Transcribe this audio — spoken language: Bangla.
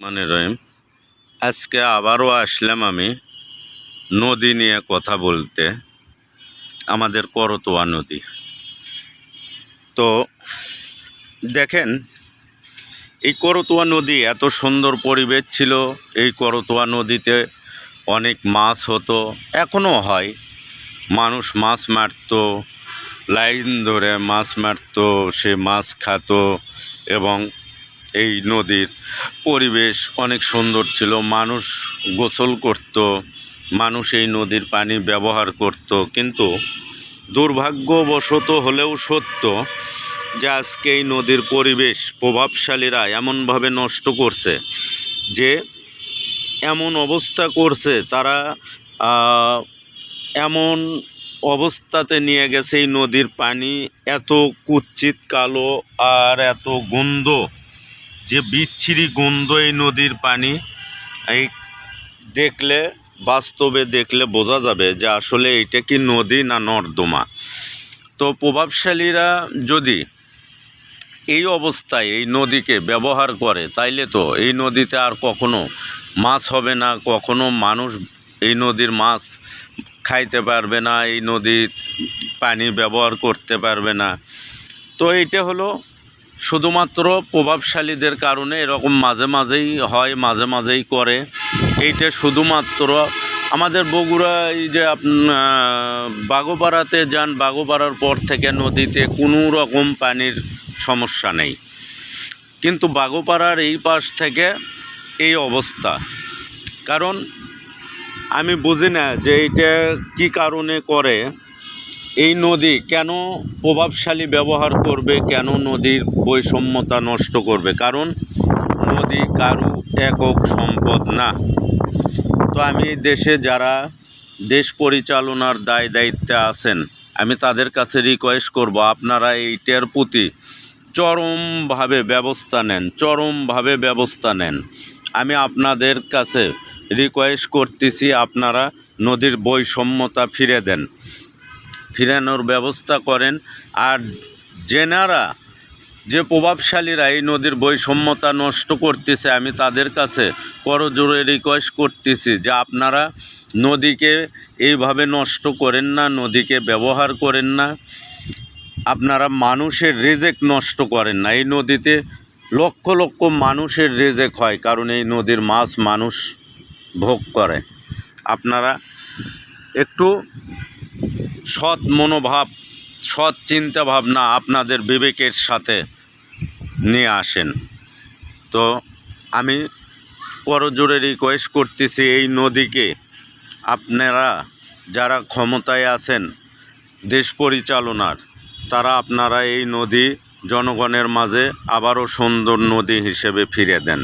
মানে রহিম, আজকে আবারও আসলাম আমি নদী নিয়ে কথা বলতে। আমাদের করতোয়া নদী তো দেখেন, এই করতোয়া নদী এত সুন্দর পরিবেশ ছিল। এই করতোয়া নদীতে অনেক মাছ হতো, এখনও হয়। মানুষ মাছ মারতো, লাইন ধরে মাছ মারতো, সে মাছ খাতো এবং এই নদীর পরিবেশ অনেক সুন্দর ছিল। মানুষ গোসল করত, মানুষ এই নদীর পানি ব্যবহার করত। কিন্তু দুর্ভাগ্যবশত হলেও সত্য যে আজকে এই নদীর পরিবেশ প্রভাবশালীরা এমনভাবে নষ্ট করছে, যে এমন অবস্থা করছে তারা এমন অবস্থাতে নিয়ে গেছে এই নদীর পানি এত কুৎসিত কালো আর এত গন্ধ, যে বিচ্ছিরি গন্ধ এই নদীর পানি। এই দেখলে, বাস্তবে দেখলে বোঝা যাবে যে আসলে এইটা কি নদী না নর্দমা। তো প্রভাবশালীরা যদি এই অবস্থায় এই নদীকে ব্যবহার করে, তাইলে তো এই নদীতে আর কখনো মাছ হবে না, কখনো মানুষ এই নদীর মাছ খাইতে পারবে না, এই নদীর পানি ব্যবহার করতে পারবে না। তো এইটা হলো শুধুমাত্র প্রভাবশালীদের কারণে এরকম মাঝে মাঝেই হয়, মাঝে মাঝেই করে। এইটা শুধুমাত্র আমাদের বগুড়া, এই যে বাগোপাড়াতে যান, বাগোপাড়ার পর থেকে নদীতে কোনো রকম পানির সমস্যা নেই, কিন্তু বাগোপাড়ার এই পাশ থেকে এই অবস্থা। কারণ আমি বুঝি না যে এইটা কী কারণে করে। এই নদী কেন প্রভাবশালী ব্যবহার করবে, কেন নদীর বৈষম্যতা নষ্ট করবে? কারণ নদী কারো একক সম্পদ না। তো আমি দেশে যারা দেশ পরিচালনার দায় দায়িত্বে আছেন, আমি তাদের কাছে রিকোয়েস্ট করব, আপনারা এইটার প্রতি চরমভাবে ব্যবস্থা নেন। আমি আপনাদের কাছে রিকোয়েস্ট করতেছি, আপনারা নদীর বৈষম্যতা ফিরানোর ব্যবস্থা করেন। আর যেনারা, যে প্রভাবশালীরা এই নদীর বৈষম্যতা নষ্ট করতেছে, আমি তাদের কাছে করজোড়ে রিকোয়েস্ট করতেছি যে আপনারা নদীকে এইভাবে নষ্ট করেন না, নদীকে ব্যবহার করেন না, আপনারা মানুষের রিজেক নষ্ট করেন না। এই নদীতে লক্ষ লক্ষ মানুষের রিজেক হয়, কারণ এই নদীর মাছ মানুষ ভোগ করে। আপনারা একটু সৎ মনোভাব, সৎ চিন্তা ভাবনা আপনাদের বিবেকের সাথে নিয়ে আসেন। তো আমি করজোড়ে রিকোয়েস্ট করতেছি, এই নদীকে আপনারা যারা ক্ষমতায় আছেন দেশ পরিচালনার, তারা আপনারা এই নদী জনগণের মাঝে আবারও সুন্দর নদী হিসেবে ফিরে দেন।